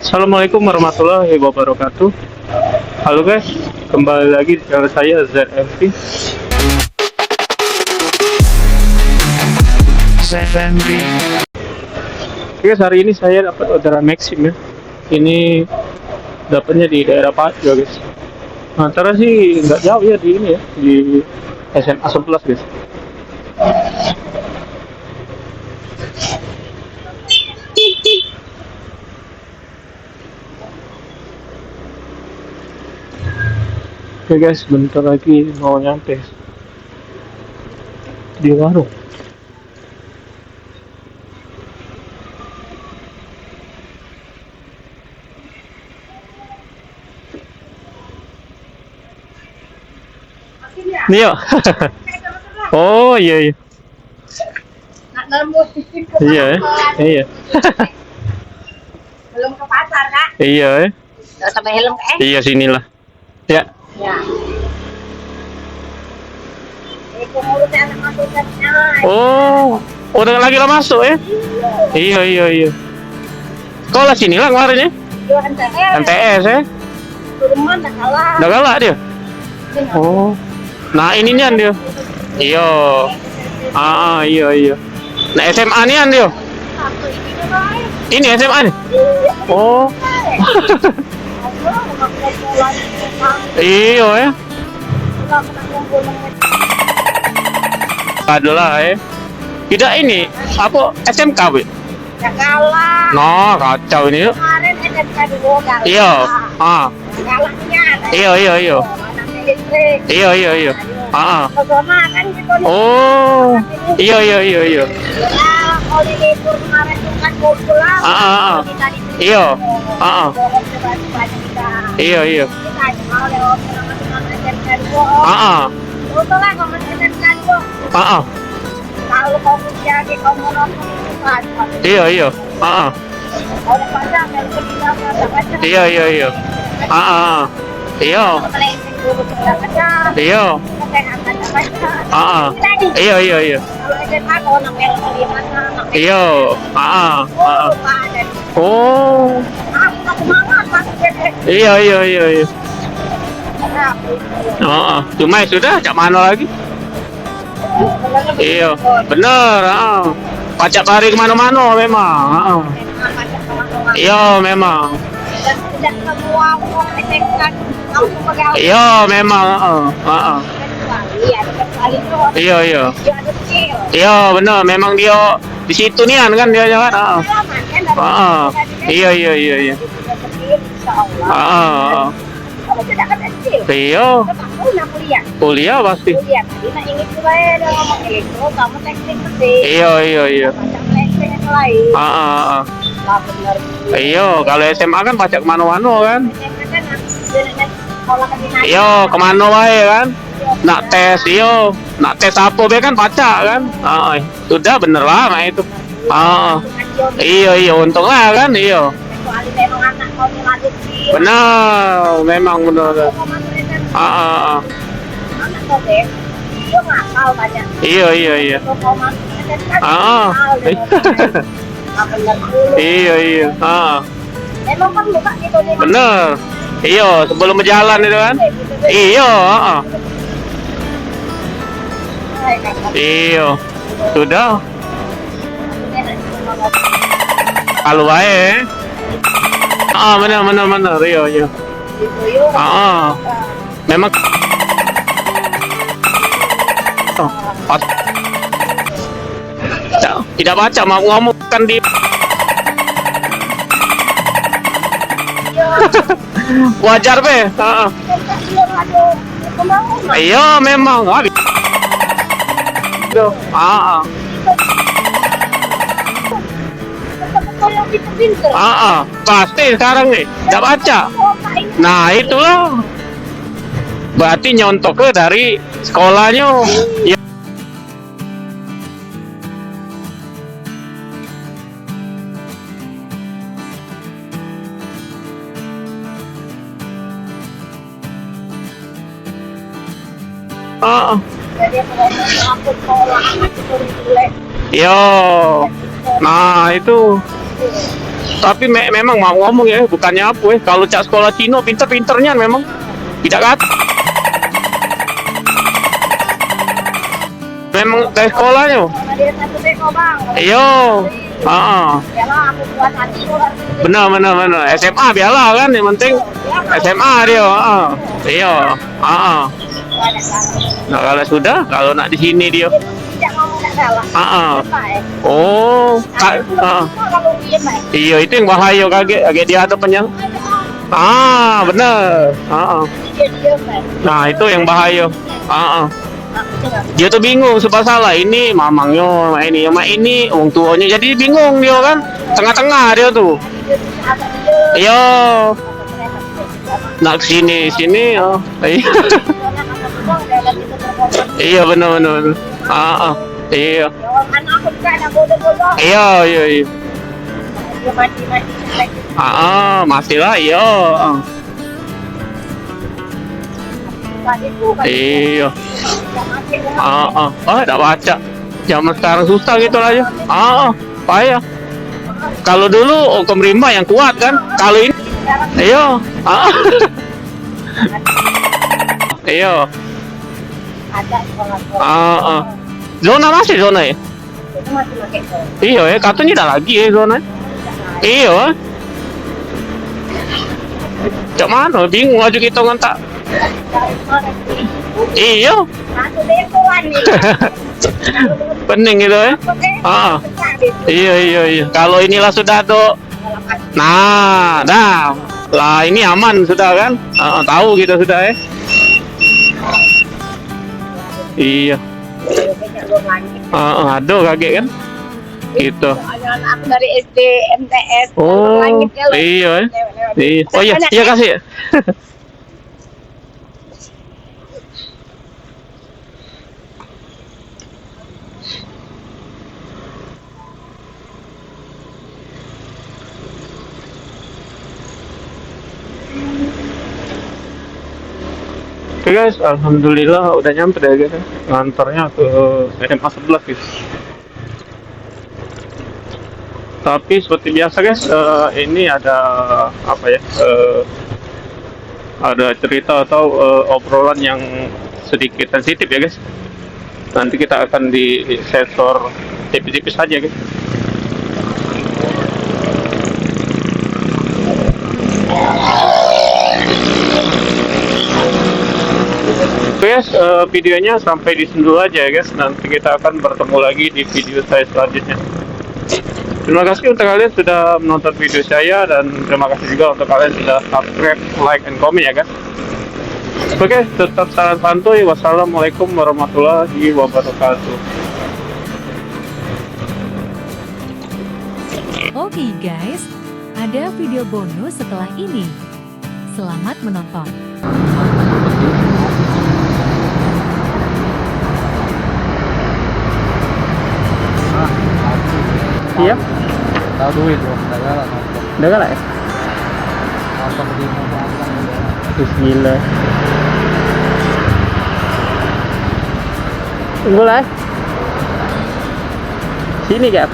Assalamualaikum warahmatullahi wabarakatuh. Halo guys, kembali lagi di channel saya ZMV. Guys, hari ini saya dapat orderan Maxim ya. Ini dapatnya di daerah Pajo guys. Antara sih nggak jauh ya di ini ya, di SMA 11 guys. Oke guys, bentar lagi mau nyampe di warung. Nih yuk. Oh iya iya. Iya iya. Belum ke pasar kak? Iya ya. Udah sampai helm kak? Iya sinilah. Ya. Ya. Pengurusnya anak masuknya. Oh, udah lagi lah masuk ya? Iya iya iya. Sekolah sini lah kemarin ya? Iya NTS. NTS ya? Rumah tak kalah. Udah galak dia? Oh. Nah ininya dia. Iya. Iya iya. Nah SMA nih dia. Ini SMA nih. Oh. Iya ya. Adalah ya. Tidak ini apa SMK Bu? Ya kalah. Nah kacau ini yuk. Kemarin SMK dulu kan. Iya. Kalahnya. Iya iya iya. Iya iya iya. Pesona kan gitu. Oh. Iya iya iya iya. Ya kalau libur kemarin tuh kan mau pulang. Iya. Iya iya. Kita mau lewat teman-teman SMK dulu. Betul lah kalau SMK dulu. Kalau kau kerja di kamu nonton kan. Iya iya. Oleh pasang dan kedua baca. Iya iya iya. Iya. Iya. Iya iya iya. Kalau SMA kau namanya kelima sama. Iya. Oh. Iya iya iya iya. Cuma sudah cak mana lagi? Iya, bener. Pajak lari kemana-mana memang. Iya memang. Iya memang. Iya iya. Iya bener. Memang dia di situ nih kan dia kan. Iya iya iya iya. Iya. Kuliah pasti. Iya iya iya. Iya, kalau SMA kan pajak kemana-mana kan. Iya, kemana wae kan. Nak tes, nak tes apa be kan pajak kan. Sudah bener lah mak itu. Iya iya, untung lah kan, iya. Benar, memang benar. Iya iya iya. Iya iya. Benar. Iya, sebelum berjalan itu kan. Iya. Iya. Sudah. Kalau baik. Benar benar benar. Iya iya. Memang. Tidak baca mau ngomong kan di. Wajar be. Iya memang. Pasti sekarang nih tidak baca. Nah itulah. Berarti nyontok ke dari sekolahnya. Ya. Yo, nah itu Tapi memang mau ngomong ya, bukannya apa ya. Kalau cak sekolah Cino pinter-pinternya memang tidak kata. Memang dari sekolahnya. Sama dia satu teko bang. Iyo. Ya lah, aku buat hati orang. Benar. SMA biarlah kan, yang penting SMA dia. Iya. Nah kalau sudah, kalau nak di sini dia. Tidak ngomong tak salah. Oh. Kalau diem baik. Iya itu yang bahaya kaget dia ada penyang. Benar. Dia diem baik. Nah itu yang bahaya. Dia tuh bingung serba salah, ini mamangnya sama ini orang tuanya, jadi bingung dia kan, tengah-tengah dia tuh. Iya. Nak sini oh. Iya benar. Iya. Iya. Masih lah, iya. Iya. Tak baca. Zaman sekarang susah gitu aja. Payah. Kalau dulu pemerintah yang kuat kan. Kalau ini, iya. Iya. Zona masih zona ya? Itu masih pakai phone. Iya ya, katanya dah lagi ya zona. Iya. Cak mana? Bingung aja kita ngantak. Iya. Satu dekoan nih. Pening gitu ya. Iya. Kalau inilah sudah tuh. Nah, dah. Lah ini aman sudah kan? Tahu kita sudah ya. Iya. Aduh kaget kan? Gitu. Aku dari SD MTS. Oh, iya. Oh iya kasih. Oke guys, alhamdulillah udah nyampe deh guys. Ngantornya ke SMA 11 guys. Tapi seperti biasa guys, ini ada apa ya? Ada cerita atau obrolan yang sedikit sensitif ya guys. Nanti kita akan di sensor tipis-tipis saja guys. Oke guys, videonya sampai di sini dulu aja ya guys. Nanti kita akan bertemu lagi di video saya selanjutnya. Terima kasih untuk kalian sudah menonton video saya, dan terima kasih juga untuk kalian sudah subscribe, like, and comment ya guys. Oke, tetap salam santuy. Wassalamualaikum warahmatullahi wabarakatuh. Oke guys, ada video bonus setelah ini. Selamat menonton. Iya. Tahu duit dong, dagang nonton. Udah lah ya? Nonton di rumah. Bismillah. Tunggu lah. Sini gak?